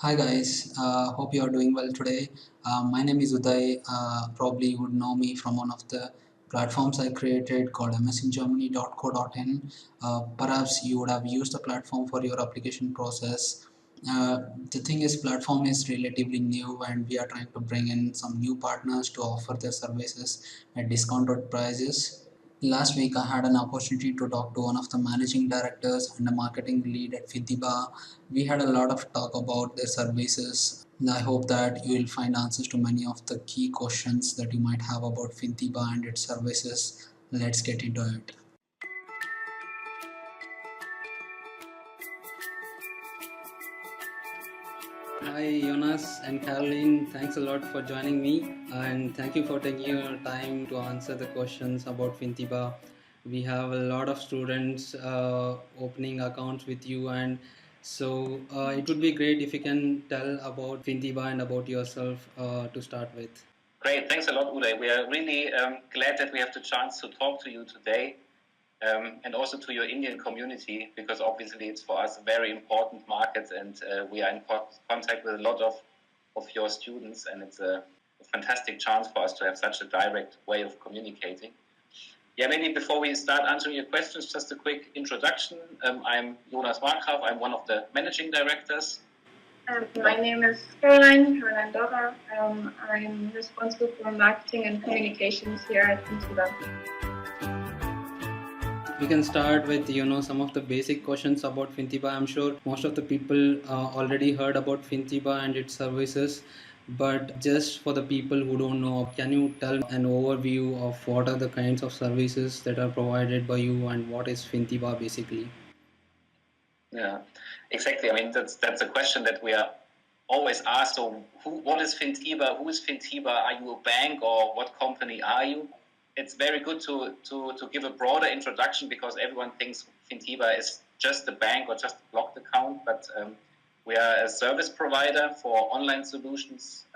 Hi guys, hope you are doing well today. My name is Uday. Probably you would know me from one of the platforms I created called msingermany.co.in. Perhaps you would have used the platform for your application process. The thing is, platform is relatively new, and we are trying to bring in some new partners to offer their services at discounted prices. Last week, I had an opportunity to talk to one of the managing directors and the marketing lead at Fintiba. We had a lot of talk about their services. I hope that you will find answers to many of the key questions that you might have about Fintiba and its services. Let's get into it. Hi, Jonas and Caroline. Thanks a lot for joining me, and thank you for taking your time to answer the questions about Fintiba. We have a lot of students opening accounts with you, and so it would be great if you can tell about Fintiba and about yourself to start with. Great, thanks a lot, Uday. We are really glad that we have the chance to talk to you today and also to your Indian community, because obviously it's for us a very important market, and we are in contact with a lot of your students, and it's a fantastic chance for us to have such a direct way of communicating. Yeah, maybe before we start answering your questions, just a quick introduction. I'm Jonas Markgraf. I'm one of the managing directors. My name is Caroline Dora. I'm responsible for marketing and communications here at Fintiba. We can start with some of the basic questions about Fintiba. I'm sure most of the people already heard about Fintiba and its services, but just for the people who don't know, can you tell an overview of what are the kinds of services that are provided by you and what is Fintiba basically? Yeah, exactly. I mean, that's a question that we are always asked. So, what is Fintiba? Who is Fintiba? Are you a bank, or what company are you? It's very good to give a broader introduction, because everyone thinks Fintiba is just a bank or just a blocked account, but we are a service provider for online solutions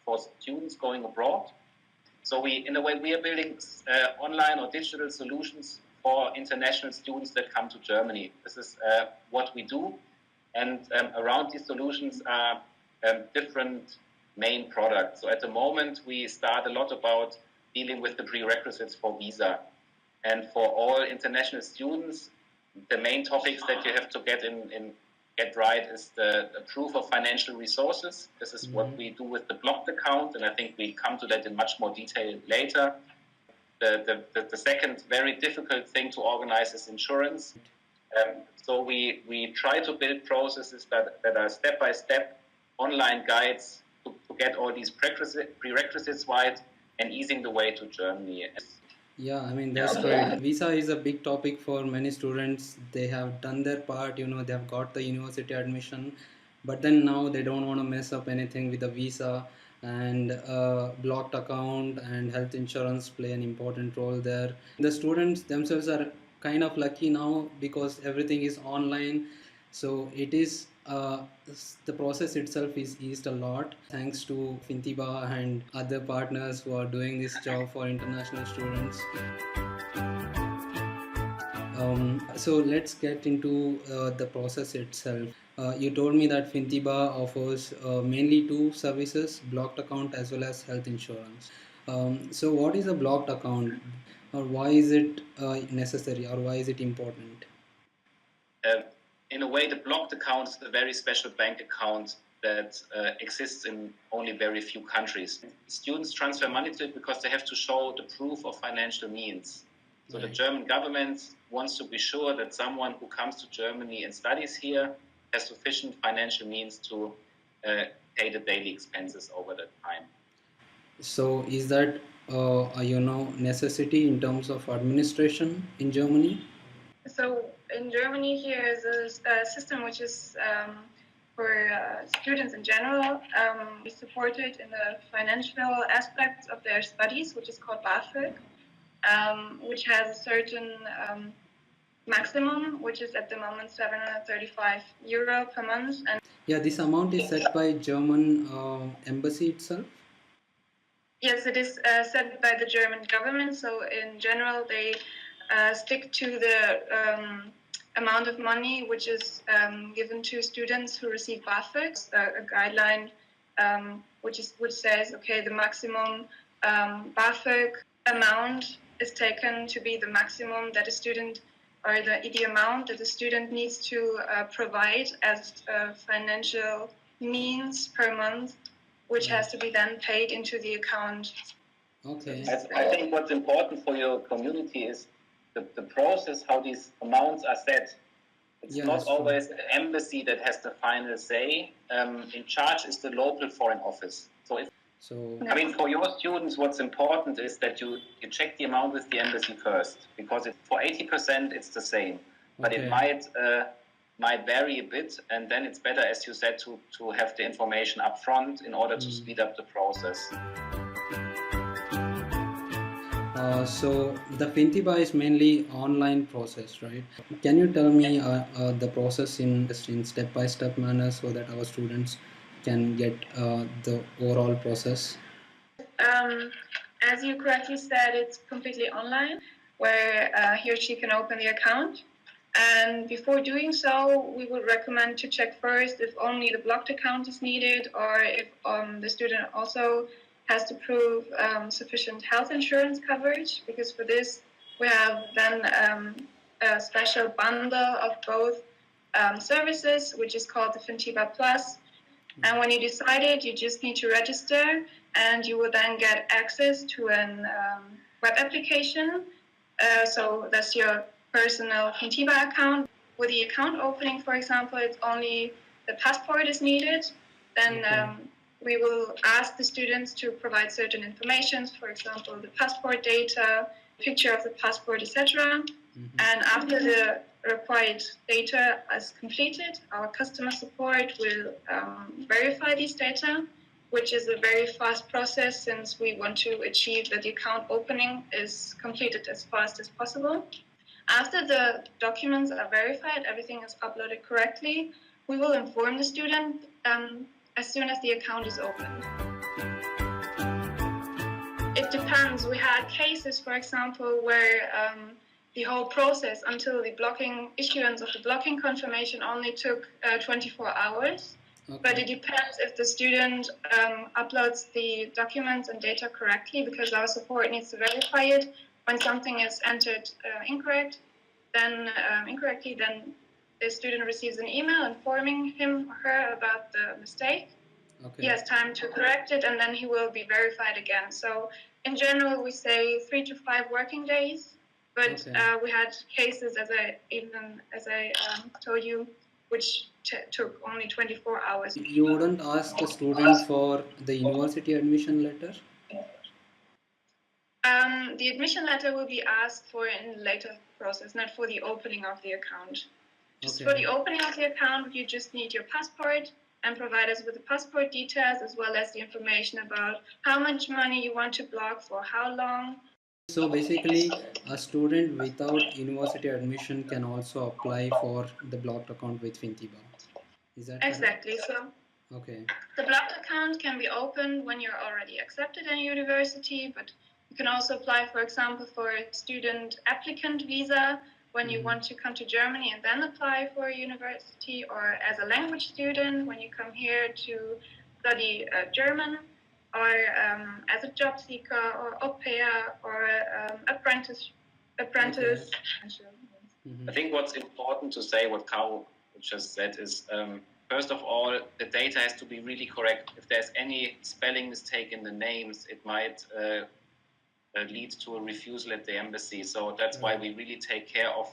for students going abroad. So in a way, we are building online or digital solutions for international students that come to Germany. This is what we do, and around these solutions are different main products. So at the moment, we start a lot about dealing with the prerequisites for visa. And for all international students, the main topics that you have to get right is the proof of financial resources. This is what we do with the blocked account, and I think we come to that in much more detail later. The second very difficult thing to organize is insurance. So we try to build processes that are step-by-step online guides to get all these prerequisites right, and easing the way to Germany. Yeah, I mean, that's great. Visa is a big topic for many students. They have done their part, they have got the university admission, but then now they don't want to mess up anything with the visa, and blocked account and health insurance play an important role there. The students themselves are kind of lucky now because everything is online, so it is the process itself is eased a lot thanks to Fintiba and other partners who are doing this job for international students. So let's get into the process itself. You told me that Fintiba offers mainly two services, blocked account as well as health insurance. So what is a blocked account, or why is it necessary, or why is it important? In a way, the blocked account is a very special bank account that exists in only very few countries. Students transfer money to it because they have to show the proof of financial means. So the German government wants to be sure that someone who comes to Germany and studies here has sufficient financial means to pay the daily expenses over that time. So is that necessity in terms of administration in Germany? So in Germany, here is a system which is for students in general. We support it in the financial aspects of their studies, which is called BAföG, which has a certain maximum, which is at the moment €735 per month. And yeah, this amount is set by German embassy itself? Yes, it is set by the German government. So in general, they stick to the amount of money which is given to students who receive BAföG, a guideline which says, okay, the maximum BAföG amount is taken to be the maximum that a student, or the amount that the student needs to provide as financial means per month, which has to be then paid into the account. Okay. I think what's important for your community is the process, how these amounts are set. It's not always the embassy that has the final say. In charge is the local foreign office. I mean, for your students, what's important is that you check the amount with the embassy first, because for 80% it's the same, but it might vary a bit, and then it's better, as you said, to have the information up front in order to speed up the process. So the Fintiba is mainly online process, right? Can you tell me the process in step-by-step manner so that our students can get the overall process? As you correctly said, it's completely online, where he or she can open the account. And before doing so, we would recommend to check first if only the blocked account is needed, or if the student also has to prove sufficient health insurance coverage, because for this we have then a special bundle of both services, which is called the Fintiba Plus. And when you decide it, you just need to register, and you will then get access to an web application. So that's your personal Fintiba account. With the account opening, for example, it's only the passport is needed. Then we will ask the students to provide certain information, for example, the passport data, picture of the passport, etc. And after the required data is completed, our customer support will verify these data, which is a very fast process since we want to achieve that the account opening is completed as fast as possible. After the documents are verified, everything is uploaded correctly, we will inform the student as soon as the account is opened. It depends. We had cases, for example, where the whole process until the issuance of the blocking confirmation only took 24 hours. Okay. But it depends if the student uploads the documents and data correctly, because our support needs to verify it. When something is entered incorrectly, then the student receives an email informing him or her about the mistake. Okay. He has time to correct it, and then he will be verified again. So in general, we say 3 to 5 working days. But we had cases, as I told you, which took only 24 hours. You wouldn't ask the student for the university admission letter? The admission letter will be asked for in later process, not for the opening of the account. Just for the opening of the account, you just need your passport and provide us with the passport details, as well as the information about how much money you want to block for how long. So basically, a student without university admission can also apply for the blocked account with Fintiba. Is that exactly correct? So? Okay. The blocked account can be opened when you're already accepted in a university, but you can also apply, for example, for a student applicant visa when you want to come to Germany and then apply for a university, or as a language student when you come here to study German, or as a job seeker, or au pair, or apprentice. Okay. I think what's important to say, what Caro just said, is first of all, the data has to be really correct. If there's any spelling mistake in the names, it might lead to a refusal at the embassy. So that's why we really take care of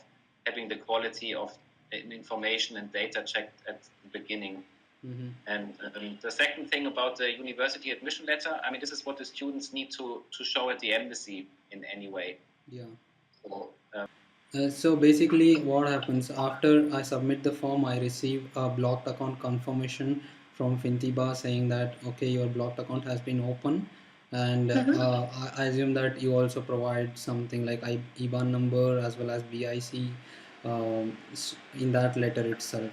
having the quality of information and data checked at the beginning. And the second thing about the university admission letter, I mean, this is what the students need to show at the embassy in any way. Yeah. So basically what happens after I submit the form, I receive a blocked account confirmation from Fintiba saying that, okay, your blocked account has been opened. And I assume that you also provide something like IBAN number as well as BIC in that letter itself.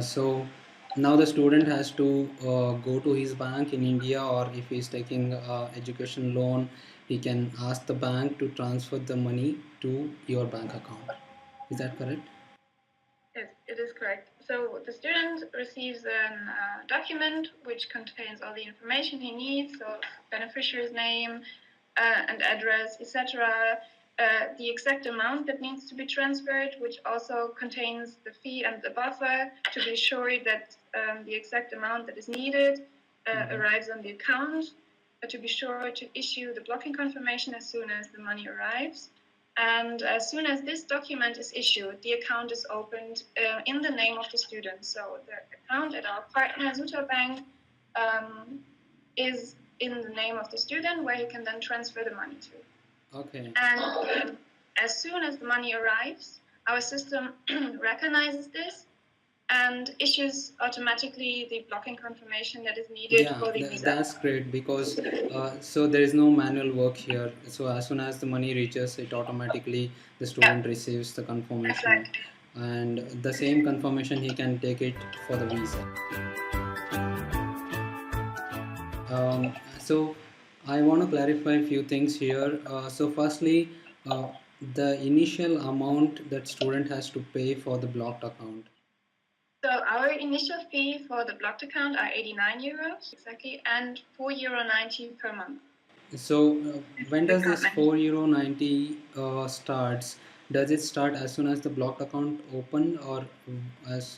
So now the student has to go to his bank in India, or if he's taking education loan, he can ask the bank to transfer the money to your bank account. Is that correct? Yes, it is correct. So the student receives a document which contains all the information he needs, so beneficiary's name and address, etc. The exact amount that needs to be transferred, which also contains the fee and the buffer to be sure that the exact amount that is needed arrives on the account, to be sure to issue the blocking confirmation as soon as the money arrives. And as soon as this document is issued, the account is opened in the name of the student. So the account at our partner, Zuta Bank, is in the name of the student, where he can then transfer the money to. Okay. And as soon as the money arrives, our system recognizes this and issues automatically the blocking confirmation that is needed for the visa. That's great, because so there is no manual work here. So as soon as the money reaches, it automatically the student receives the confirmation. Exactly. And the same confirmation he can take it for the visa. So I want to clarify a few things here. So firstly, the initial amount that student has to pay for the blocked account. So our initial fee for the blocked account are 89 euros exactly, and €4.90 per month. So when does this €4.90 starts? Does it start as soon as the blocked account open, or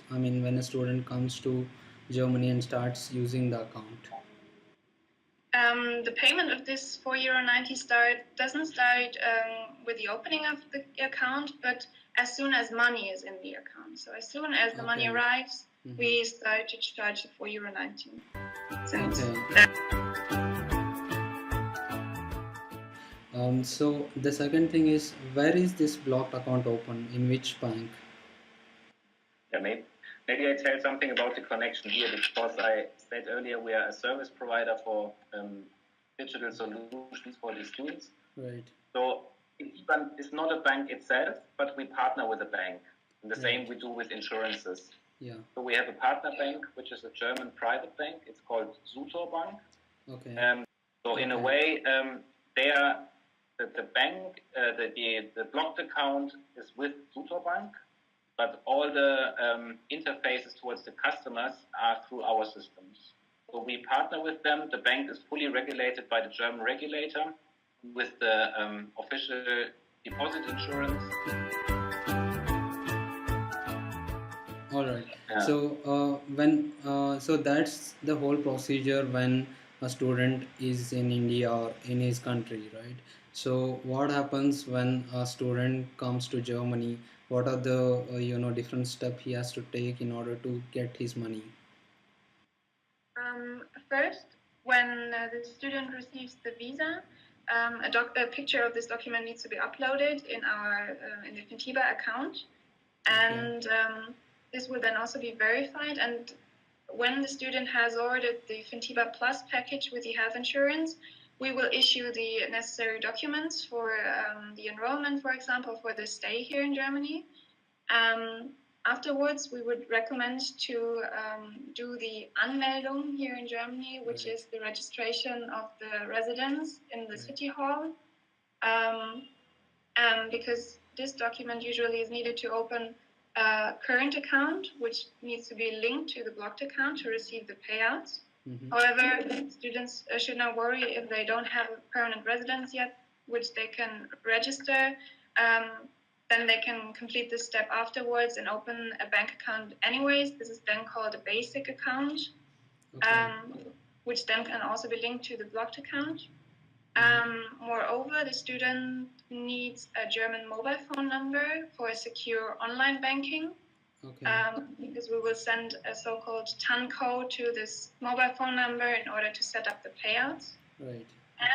when a student comes to Germany and starts using the account? The payment of this €4.90 doesn't start with the opening of the account, but as soon as money is in the account. So as soon as the money arrives, we start to charge the €4.90. So the second thing is, where is this blocked account open? In which bank? Yeah, maybe I tell something about the connection here, because I said earlier we are a service provider for digital solutions for the students. Right. So Fintiba is not a bank itself, but we partner with a bank. And the same we do with insurances. Yeah. So we have a partner bank, which is a German private bank. It's called Zutor Bank. Okay. So in a way, they are the bank, the blocked account is with Zutor Bank, but all the interfaces towards the customers are through our systems. So we partner with them. The bank is fully regulated by the German regulator with the official deposit insurance. All right. Yeah. So so that's the whole procedure when a student is in India or in his country, right? So what happens when a student comes to Germany? What are the different steps he has to take in order to get his money? First, when the student receives the visa, a picture of this document needs to be uploaded in the Fintiba account, and this will then also be verified. And when the student has ordered the Fintiba Plus package with the health insurance, we will issue the necessary documents for the enrollment, for example, for the stay here in Germany. Afterwards, we would recommend to do the Anmeldung here in Germany, which is the registration of the residents in the city hall, because this document usually is needed to open a current account, which needs to be linked to the blocked account to receive the payouts. However, students should not worry if they don't have a permanent residence yet, which they can register. Then they can complete this step afterwards and open a bank account anyways. This is then called a basic account, which then can also be linked to the blocked account. Moreover, the student needs a German mobile phone number for a secure online banking, because we will send a so-called TAN code to this mobile phone number in order to set up the payouts. Right.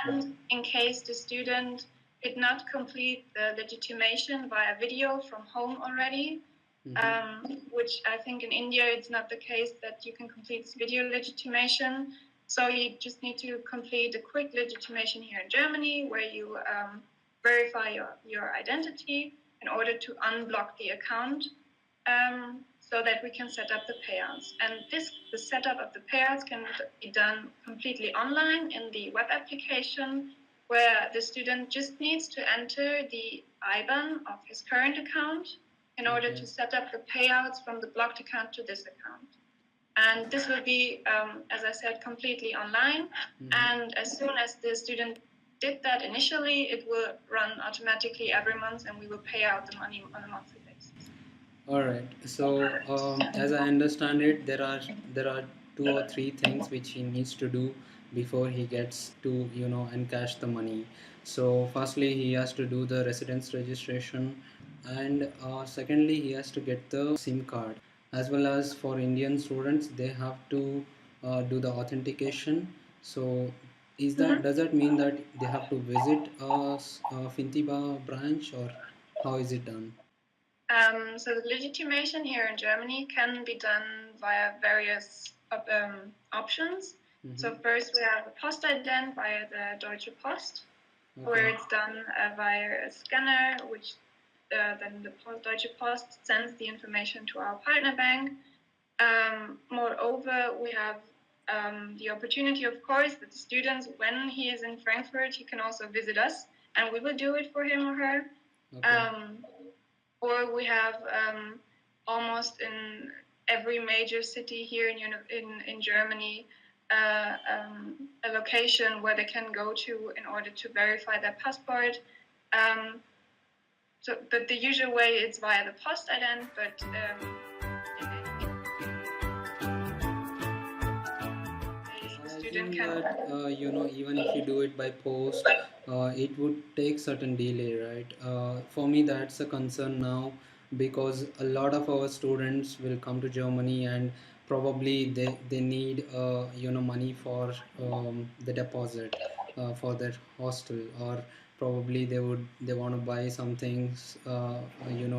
And in case the student did not complete the legitimation via video from home already, which I think in India it's not the case that you can complete video legitimation. So you just need to complete a quick legitimation here in Germany, where you verify your identity in order to unblock the account, so that we can set up the payouts. And the setup of the payouts can be done completely online in the web application, where the student just needs to enter the IBAN of his current account in order to set up the payouts from the blocked account to this account. And this will be, as I said, completely online. And as soon as the student did that initially, it will run automatically every month, and we will pay out the money on a monthly basis. All right. So, as I understand it, there are 2 or 3 things which he needs to do before he gets to encash the money. So, firstly, he has to do the residence registration, and secondly, he has to get the SIM card. As well as for Indian students, they have to do the authentication. So, does that mean that they have to visit a Fintiba branch, or how is it done? So the legitimation here in Germany can be done via various options. So first we have a Postident via the Deutsche Post, where it's done via a scanner, which then the Deutsche Post sends the information to our partner bank. Moreover, we have the opportunity, of course, that the students, when he is in Frankfurt, he can also visit us, and we will do it for him or her. Or we have almost in every major city here in Germany a location where they can go to in order to verify their passport. But the usual way it's via the Postident, but think that even if you do it by post, it would take certain delay, right? For me, that's a concern now, because a lot of our students will come to Germany, and probably they need money for the deposit for their hostel, or probably they want to buy some things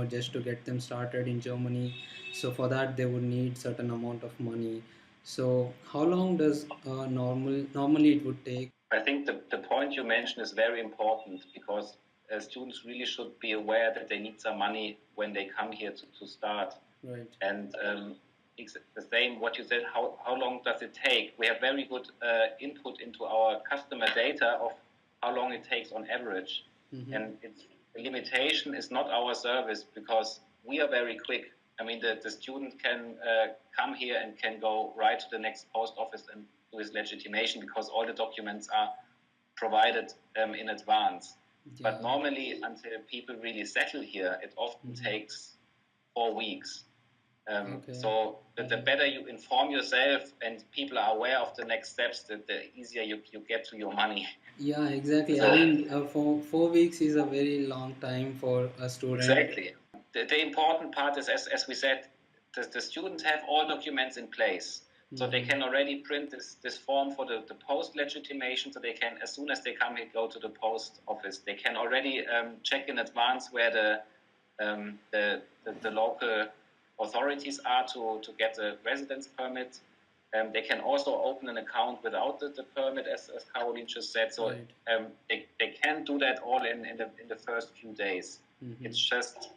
just to get them started in Germany. So for that they would need certain amount of money. So how long does normally it would take? I think the point you mentioned is very important, because students really should be aware that they need some money when they come here to start. Right. And it's the same what you said, how long does it take? We have very good input into our customer data of how long it takes on average. Mm-hmm. And the limitation is not our service, because we are very quick. I mean, the student can come here and can go right to the next post office and do his legitimation, because all the documents are provided in advance. Yeah. But normally, until people really settle here, it often takes 4 weeks. So the better you inform yourself and people are aware of the next steps, the easier you get to your money. Yeah, exactly. So, I mean, for 4 weeks is a very long time for a student. Exactly. The important part is, as we said, the students have all documents in place. So they can already print this form for the post legitimation, so they can, as soon as they come here, go to the post office. They can already check in advance where the local authorities are to get a residence permit. They can also open an account without the permit, as Caroline just said. So right. They can do that all in the first few days. Mm-hmm. It's just,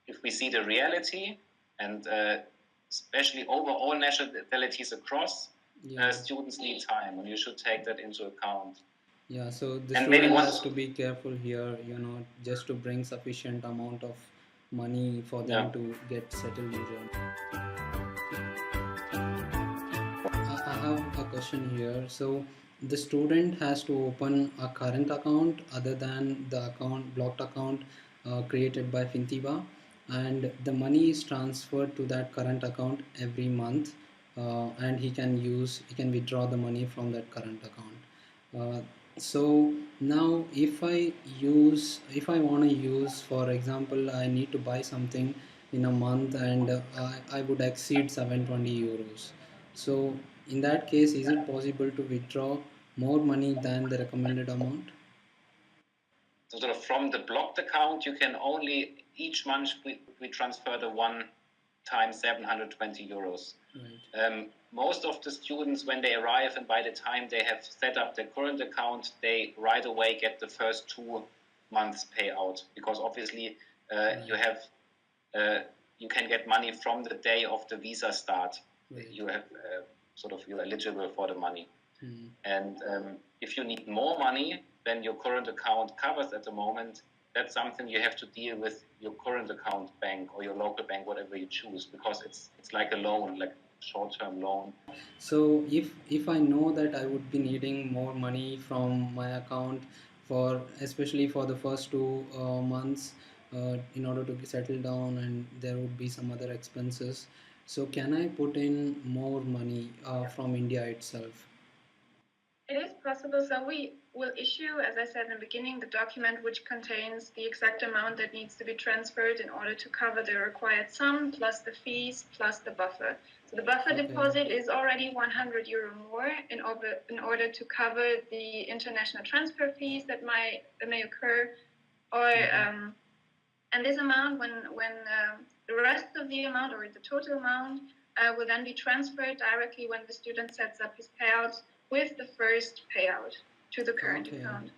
if we see the reality, and especially over all nationalities across, students need time, and you should take that into account. Yeah, so the student has to be careful here, just to bring sufficient amount of money for them to get settled in Germany. I have a question here. So the student has to open a current account other than the blocked account created by Fintiba, and the money is transferred to that current account every month, and he can withdraw the money from that current account. So now if I want to use, for example, I need to buy something in a month, and I would exceed 720 euros. So in that case, is it possible to withdraw more money than the recommended amount? So sort of from the blocked account, you can only, each month we transfer the one time 720 euros. Right. Most of the students, when they arrive and by the time they have set up their current account, they right away get the first 2 months payout, because obviously you can get money from the day of the visa start. Right. You have you're eligible for the money. And if you need more money than your current account covers at the moment, that's something you have to deal with your current account bank or your local bank, whatever you choose, because it's like a loan, like short-term loan. So if I know that I would be needing more money from my account for especially for the first 2 months in order to settle down, and there would be some other expenses, so can I put in more money from India itself? It is possible. So we will issue, as I said in the beginning, the document which contains the exact amount that needs to be transferred in order to cover the required sum, plus the fees, plus the buffer. So the buffer deposit is already €100 more in order to cover the international transfer fees that may occur, or and this amount, when the rest of the amount or the total amount will then be transferred directly when the student sets up his payouts with the first payout to the current account.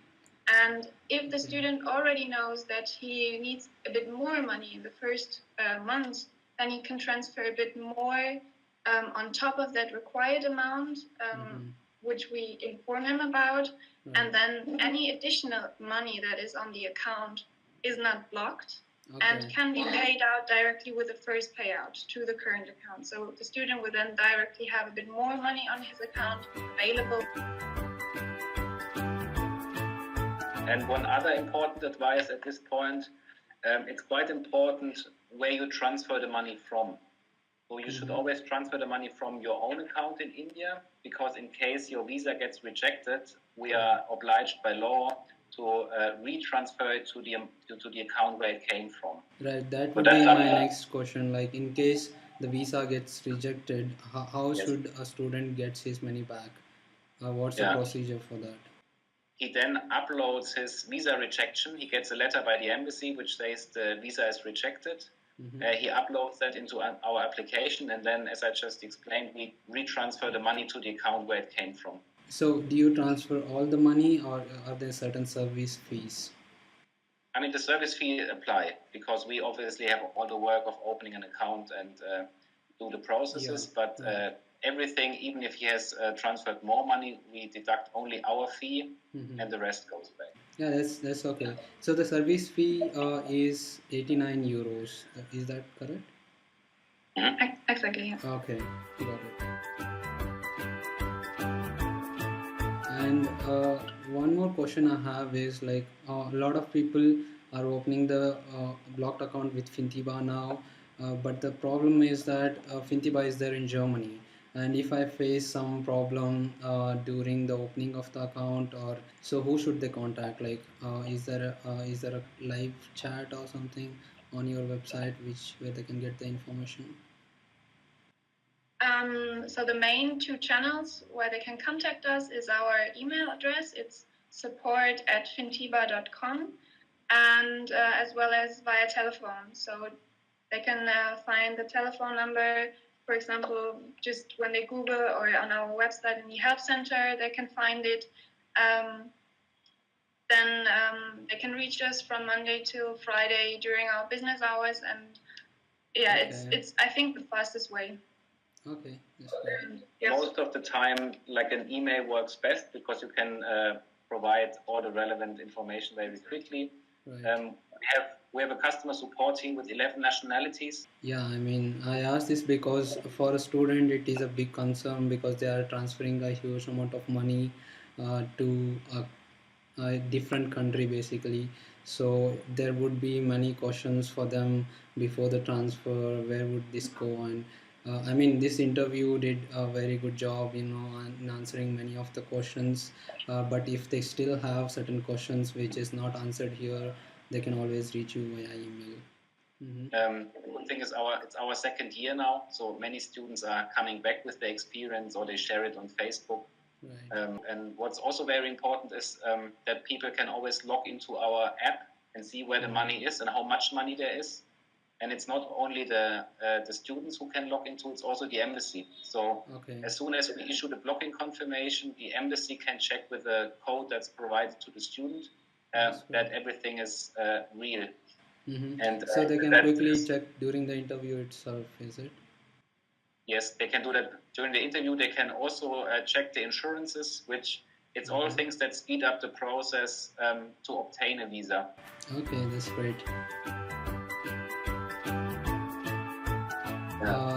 And if the student already knows that he needs a bit more money in the first months, then he can transfer a bit more on top of that required amount, which we inform him about. And then any additional money that is on the account is not blocked and can be paid out directly with the first payout to the current account. So the student will then directly have a bit more money on his account available. And one other important advice at this point, it's quite important where you transfer the money from. So you should always transfer the money from your own account in India, because in case your visa gets rejected, we are obliged by law to retransfer it to the account where it came from. Right, that would be my next question. Like, in case the visa gets rejected, how should a student get his money back? What's the procedure for that? He then uploads his visa rejection. He gets a letter by the embassy which says the visa is rejected. He uploads that into our application, and then, as I just explained, we retransfer the money to the account where it came from. So do you transfer all the money, or are there certain service fees? I mean, the service fee apply, because we obviously have all the work of opening an account and do the processes, but everything, even if he has transferred more money, we deduct only our fee, and the rest goes back. Yeah, that's okay. So the service fee is €89. Is that correct? Exactly, yeah. Okay, got it. And one more question I have is, like, a lot of people are opening the blocked account with Fintiba now, but the problem is that Fintiba is there in Germany, and if I face some problem during the opening of the account, or so, who should they contact? Like, is there a live chat or something on your website where they can get the information? So the main two channels where they can contact us is our email address. It's support@fintiba.com, and as well as via telephone. So they can find the telephone number, for example, just when they Google, or on our website in the help center, they can find it. Then they can reach us from Monday till Friday during our business hours, and it's I think the fastest way. Okay, that's great. Yes. Most of the time, like, an email works best, because you can provide all the relevant information very quickly. Right. We have a customer support team with 11 nationalities. Yeah, I mean, I asked this because for a student it is a big concern, because they are transferring a huge amount of money to a different country basically. So there would be many questions for them before the transfer. Where would this go? And I mean, this interview did a very good job, in answering many of the questions. But if they still have certain questions which is not answered here, they can always reach you via email. The good thing is it's our second year now, so many students are coming back with their experience, or they share it on Facebook. Right. And what's also very important is that people can always log into our app and see where the money is and how much money there is. And it's not only the students who can log into, it's also the embassy. So as soon as we issue the blocking confirmation, the embassy can check with the code that's provided to the student that everything is real. And so they can quickly check during the interview itself, is it? Yes, they can do that during the interview. They can also check the insurances, which It's all things that speed up the process to obtain a visa. Okay, that's great.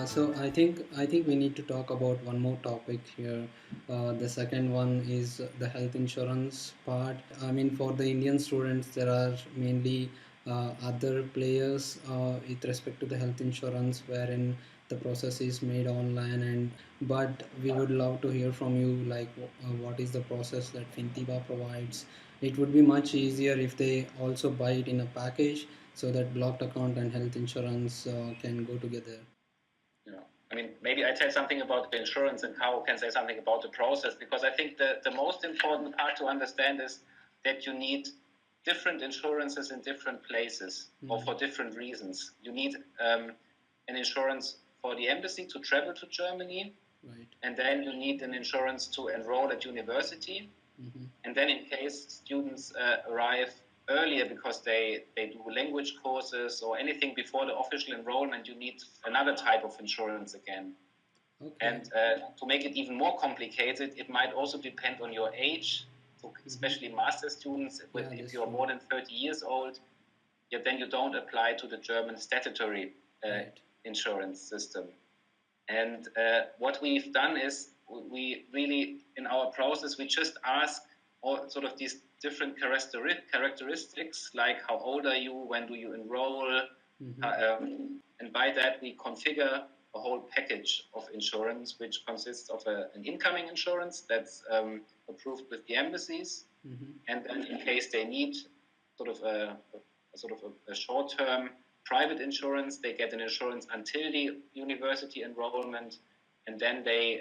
So I think we need to talk about one more topic here. The second one is the health insurance part. I mean, for the Indian students, there are mainly other players with respect to the health insurance, wherein the process is made online. And but we would love to hear from you, like what is the process that Fintiba provides. It would be much easier if they also buy it in a package, so that blocked account and health insurance can go together. Yeah. I mean, maybe I tell something about the insurance and Caro can say something about the process, because I think the most important part to understand is that you need different insurances in different places or for different reasons. You need an insurance for the embassy to travel to Germany, Right. and then you need an insurance to enroll at university. And then in case students arrive earlier because they do language courses or anything before the official enrollment, you need another type of insurance again. Okay. And to make it even more complicated, it might also depend on your age. So especially master students, if you're more than 30 years old, then you don't apply to the German statutory insurance system. And what we've done is we really, in our process, we just ask all sort of these different characteristics, like how old are you, when do you enroll, and by that we configure a whole package of insurance, which consists of an incoming insurance that's approved with the embassies, and then in case they need sort of a short-term private insurance, they get an insurance until the university enrollment, and then they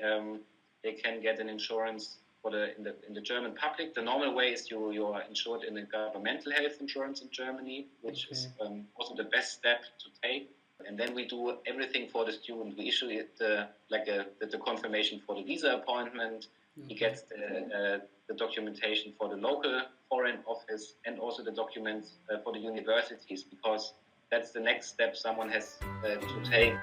can get an insurance for in the German public. The normal way is you are insured in a governmental health insurance in Germany, which is also the best step to take. And then we do everything for the student. We issue it the confirmation for the visa appointment. He gets the documentation for the local foreign office and also the documents for the universities, because that's the next step someone has to take.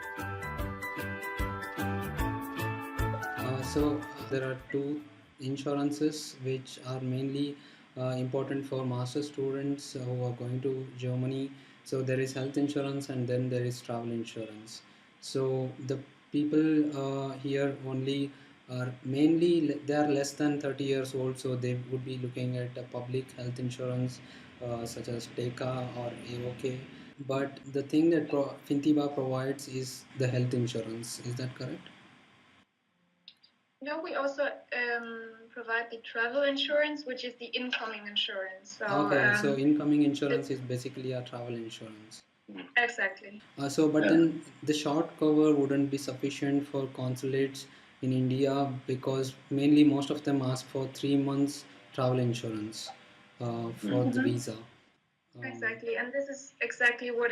So there are two insurances which are mainly important for master students who are going to Germany. So there is health insurance and then there is travel insurance. So the people here only are mainly, they are less than 30 years old, so they would be looking at a public health insurance such as TECA or AOK. But the thing that Fintiba provides is the health insurance. Is that correct? No, we also provide the travel insurance, which is the incoming insurance. So, so incoming insurance is basically a travel insurance. Exactly. But then the short cover wouldn't be sufficient for consulates in India, because mainly most of them ask for 3 months travel insurance for the visa. Exactly, and this is exactly what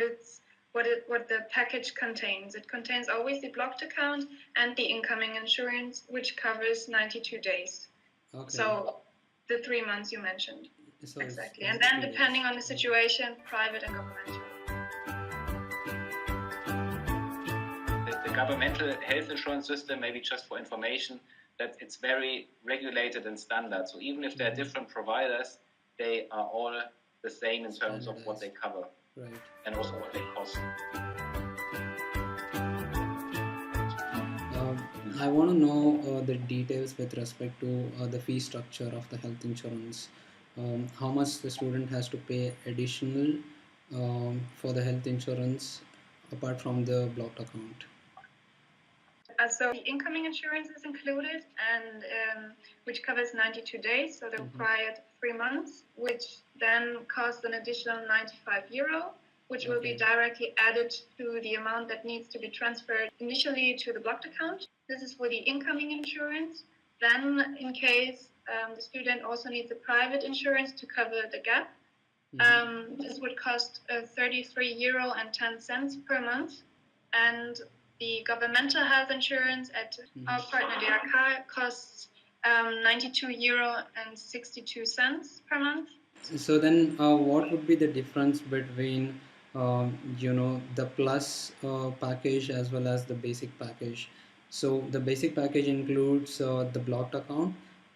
the package contains. It contains always the blocked account and the incoming insurance, which covers 92 days. Okay. So the 3 months you mentioned. So exactly, and then depending on the situation, private and governmental. The governmental health insurance system, maybe just for information, that it's very regulated and standard. So even if there are different providers, they are all the same in terms of what they cover, and also what they cost. I want to know the details with respect to the fee structure of the health insurance. How much the student has to pay additional for the health insurance apart from the blocked account. So the incoming insurance is included, and which covers 92 days, so the required 3 months, which then costs an additional €95, which will be directly added to the amount that needs to be transferred initially to the blocked account. This is for the incoming insurance. Then, in case the student also needs a private insurance to cover the gap, this would cost €33.10 per month, and the governmental health insurance at our partner DRK costs €92.62 per month. So then, what would be the difference between the plus package as well as the basic package? So the basic package includes the blocked account,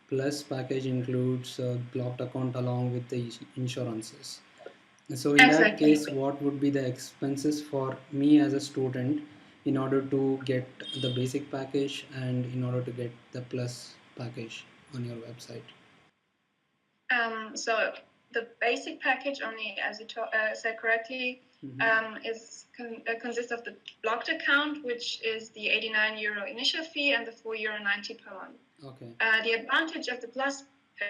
Plus package includes blocked account along with the insurances. So in that Exactly. case, what would be the expenses for me as a student in order to get the basic package and in order to get the plus package on your website? So the basic package only, as you said correctly, consists of the blocked account, which is the €89 initial fee and the €4.90 per month. Okay. The advantage of the plus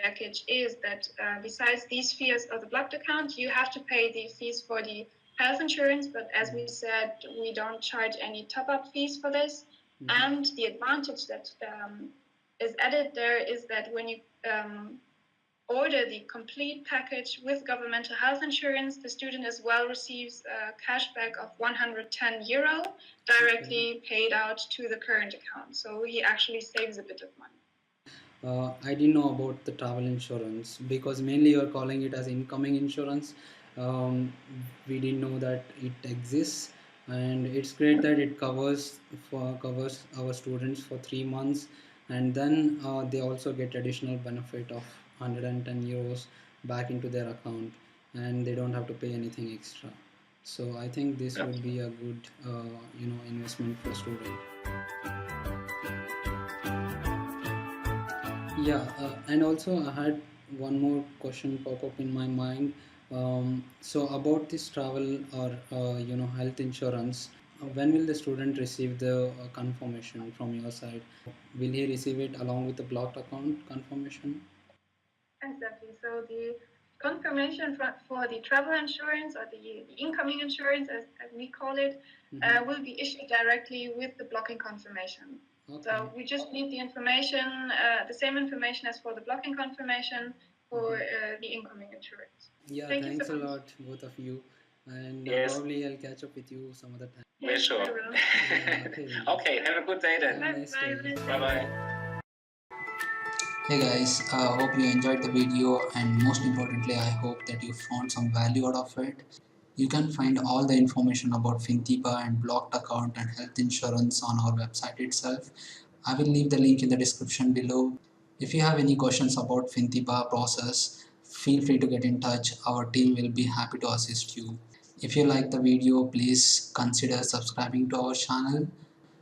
package is that besides these fees of the blocked account, you have to pay the fees for the health insurance, but as we said, we don't charge any top-up fees for this. And the advantage that is added there is that when you order the complete package with governmental health insurance, the student as well receives a cashback of €110 directly paid out to the current account. So he actually saves a bit of money. I didn't know about the travel insurance because mainly you're calling it as incoming insurance. We didn't know that it exists, and it's great that it covers our students for 3 months, and then they also get additional benefit of €110 back into their account, and they don't have to pay anything extra. So I think this would be a good investment for student. Yeah, and also I had one more question pop up in my mind. So about this travel or health insurance, when will the student receive the confirmation from your side? Will he receive it along with the blocked account confirmation? Exactly. So the confirmation for the travel insurance or the incoming insurance, as we call it, will be issued directly with the blocking confirmation. Okay. So we just need the information, the same information as for the blocking confirmation for the incoming insurance. Yeah, Thank thanks you so a much. lot, both of you. And Yes. probably I'll catch up with you some other time. We're sure. Yeah, okay. Okay, have a good day then. Have a nice day. Bye-bye. Hey guys, hope you enjoyed the video, and most importantly I hope that you found some value out of it. You can find all the information about Fintiba and blocked account and health insurance on our website itself. I will leave the link in the description below. If you have any questions about Fintiba process, feel free to get in touch. Our team will be happy to assist you. If you like the video, please consider subscribing to our channel.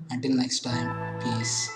Until next time, peace.